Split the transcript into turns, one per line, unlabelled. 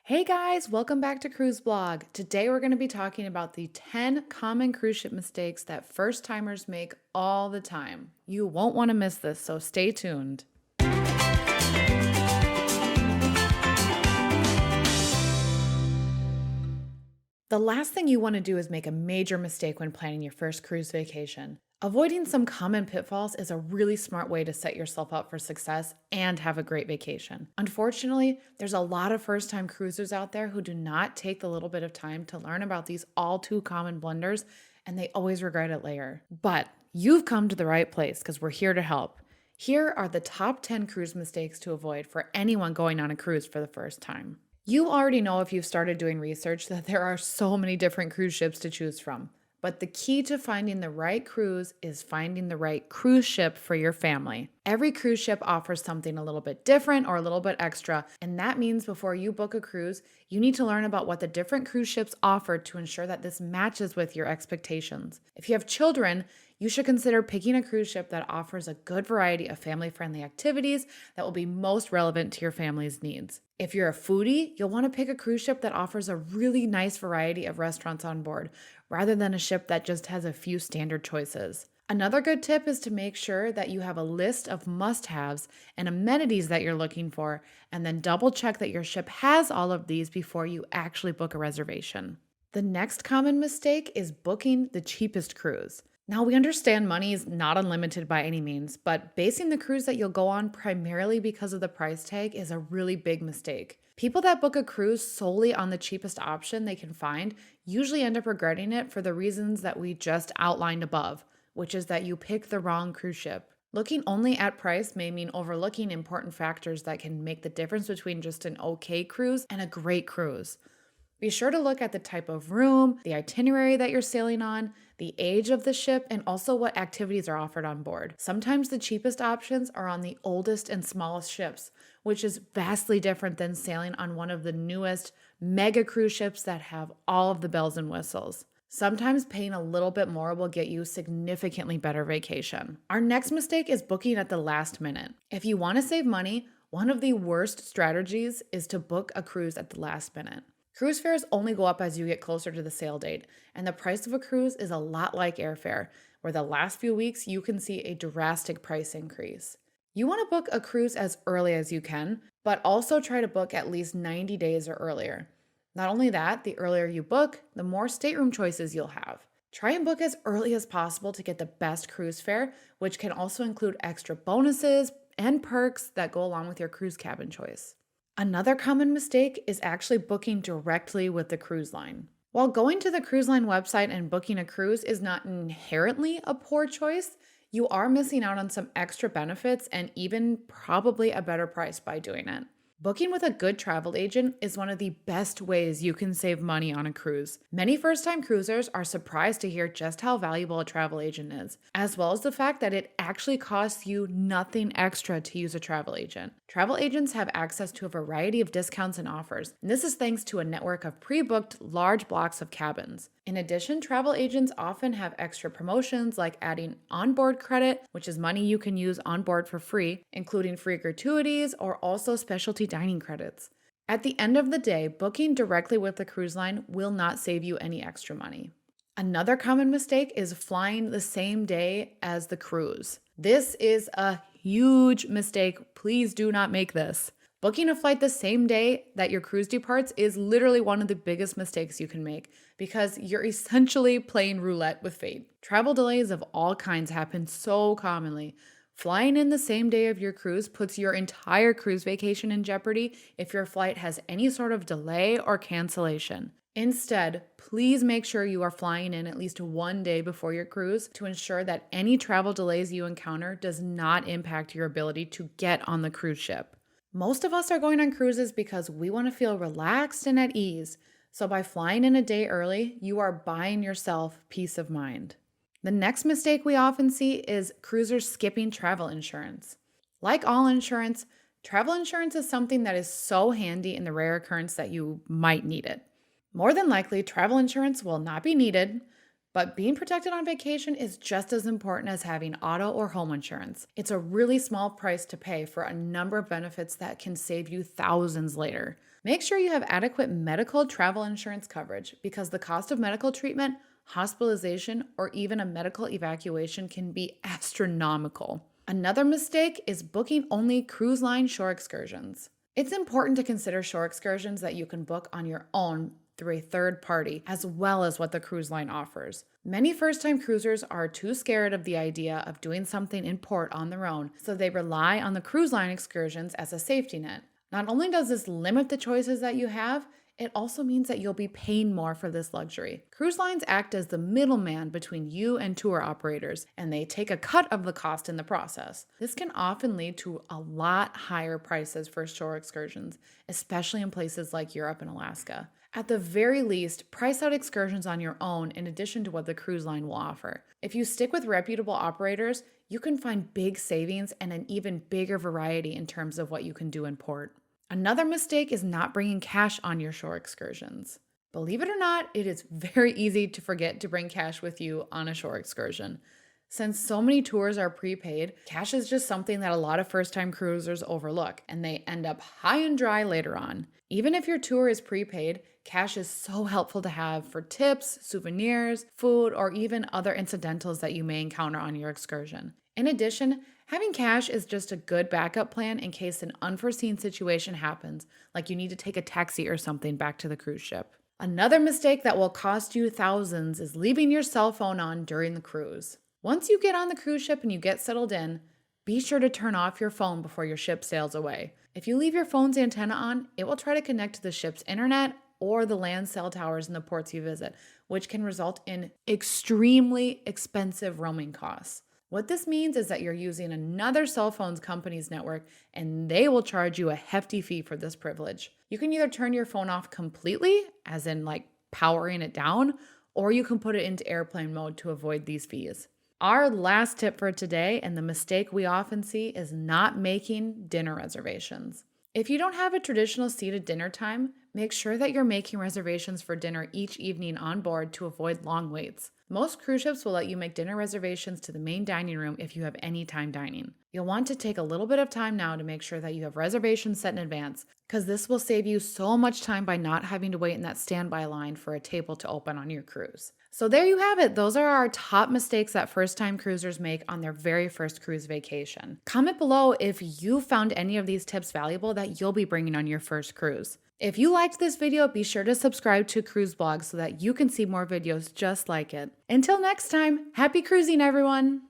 Hey guys, welcome back to Cruise Blog. Today we're going to be talking about the 10 common cruise ship mistakes that first timers make all the time. You won't want to miss this, so stay tuned. The last thing you want to do is make a major mistake when planning your first cruise vacation. Avoiding some common pitfalls is a really smart way to set yourself up for success and have a great vacation. Unfortunately, there's a lot of first time cruisers out there who do not take the little bit of time to learn about these all too common blunders, and they always regret it later. But you've come to the right place because we're here to help. Here are the top 10 cruise mistakes to avoid for anyone going on a cruise for the first time. You already know, if you've started doing research, that there are so many different cruise ships to choose from. But the key to finding the right cruise is finding the right cruise ship for your family. Every cruise ship offers something a little bit different or a little bit extra, and that means before you book a cruise, you need to learn about what the different cruise ships offer to ensure that this matches with your expectations. If you have children, you should consider picking a cruise ship that offers a good variety of family-friendly activities that will be most relevant to your family's needs. If you're a foodie, you'll want to pick a cruise ship that offers a really nice variety of restaurants on board, rather than a ship that just has a few standard choices. Another good tip is to make sure that you have a list of must-haves and amenities that you're looking for, and then double check that your ship has all of these before you actually book a reservation. The next common mistake is booking the cheapest cruise. Now, we understand money is not unlimited by any means, but basing the cruise that you'll go on primarily because of the price tag is a really big mistake. People that book a cruise solely on the cheapest option they can find usually end up regretting it for the reasons that we just outlined above, which is that you pick the wrong cruise ship. Looking only at price may mean overlooking important factors that can make the difference between just an okay cruise and a great cruise. Be sure to look at the type of room, the itinerary that you're sailing on, the age of the ship, and also what activities are offered on board. Sometimes the cheapest options are on the oldest and smallest ships, which is vastly different than sailing on one of the newest mega cruise ships that have all of the bells and whistles. Sometimes paying a little bit more will get you significantly better vacation. Our next mistake is booking at the last minute. If you want to save money, one of the worst strategies is to book a cruise at the last minute. Cruise fares only go up as you get closer to the sail date, and the price of a cruise is a lot like airfare, where the last few weeks you can see a drastic price increase. You want to book a cruise as early as you can, but also try to book at least 90 days or earlier. Not only that, the earlier you book, the more stateroom choices you'll have. Try and book as early as possible to get the best cruise fare, which can also include extra bonuses and perks that go along with your cruise cabin choice. Another common mistake is actually booking directly with the cruise line. While going to the cruise line website and booking a cruise is not inherently a poor choice, you are missing out on some extra benefits and even probably a better price by doing it. Booking with a good travel agent is one of the best ways you can save money on a cruise. Many first-time cruisers are surprised to hear just how valuable a travel agent is, as well as the fact that it actually costs you nothing extra to use a travel agent. Travel agents have access to a variety of discounts and offers, and this is thanks to a network of pre-booked large blocks of cabins. In addition, travel agents often have extra promotions like adding onboard credit, which is money you can use on board for free, including free gratuities or also specialty dining credits. At the end of the day, booking directly with the cruise line will not save you any extra money. Another common mistake is flying the same day as the cruise. This is a huge mistake. Please do not make this. Booking a flight the same day that your cruise departs is literally one of the biggest mistakes you can make because you're essentially playing roulette with fate. Travel delays of all kinds happen so commonly. Flying in the same day of your cruise puts your entire cruise vacation in jeopardy if your flight has any sort of delay or cancellation. Instead, please make sure you are flying in at least one day before your cruise to ensure that any travel delays you encounter does not impact your ability to get on the cruise ship. Most of us are going on cruises because we want to feel relaxed and at ease, so by flying in a day early, you are buying yourself peace of mind. The next mistake we often see is cruisers skipping travel insurance. Like all insurance, travel insurance is something that is so handy in the rare occurrence that you might need it. More than likely, travel insurance will not be needed, but being protected on vacation is just as important as having auto or home insurance. It's a really small price to pay for a number of benefits that can save you thousands later. Make sure you have adequate medical travel insurance coverage because the cost of medical treatment, hospitalization, or even a medical evacuation can be astronomical. Another mistake is booking only cruise line shore excursions. It's important to consider shore excursions that you can book on your own through a third party, as well as what the cruise line offers. Many first time cruisers are too scared of the idea of doing something in port on their own, so they rely on the cruise line excursions as a safety net. Not only does this limit the choices that you have, it also means that you'll be paying more for this luxury. Cruise lines act as the middleman between you and tour operators, and they take a cut of the cost in the process. This can often lead to a lot higher prices for shore excursions, especially in places like Europe and Alaska. At the very least, price out excursions on your own in addition to what the cruise line will offer. If you stick with reputable operators, you can find big savings and an even bigger variety in terms of what you can do in port. Another mistake is not bringing cash on your shore excursions. Believe it or not, it is very easy to forget to bring cash with you on a shore excursion. Since so many tours are prepaid, cash is just something that a lot of first-time cruisers overlook, and they end up high and dry later on. Even if your tour is prepaid, cash is so helpful to have for tips, souvenirs, food, or even other incidentals that you may encounter on your excursion. In addition, having cash is just a good backup plan in case an unforeseen situation happens, like you need to take a taxi or something back to the cruise ship. Another mistake that will cost you thousands is leaving your cell phone on during the cruise. Once you get on the cruise ship and you get settled in, be sure to turn off your phone before your ship sails away. If you leave your phone's antenna on, it will try to connect to the ship's internet or the land cell towers in the ports you visit, which can result in extremely expensive roaming costs. What this means is that you're using another cell phone company's network and they will charge you a hefty fee for this privilege. You can either turn your phone off completely, as in like powering it down, or you can put it into airplane mode to avoid these fees. Our last tip for today, and the mistake we often see, is not making dinner reservations. If you don't have a traditional seated dinner time, make sure that you're making reservations for dinner each evening on board to avoid long waits. Most cruise ships will let you make dinner reservations to the main dining room if you have anytime dining. You'll want to take a little bit of time now to make sure that you have reservations set in advance, because this will save you so much time by not having to wait in that standby line for a table to open on your cruise. So there you have it. Those are our top mistakes that first-time cruisers make on their very first cruise vacation. Comment below if you found any of these tips valuable that you'll be bringing on your first cruise. If you liked this video, be sure to subscribe to Cruise Blog so that you can see more videos just like it. Until next time, happy cruising, everyone!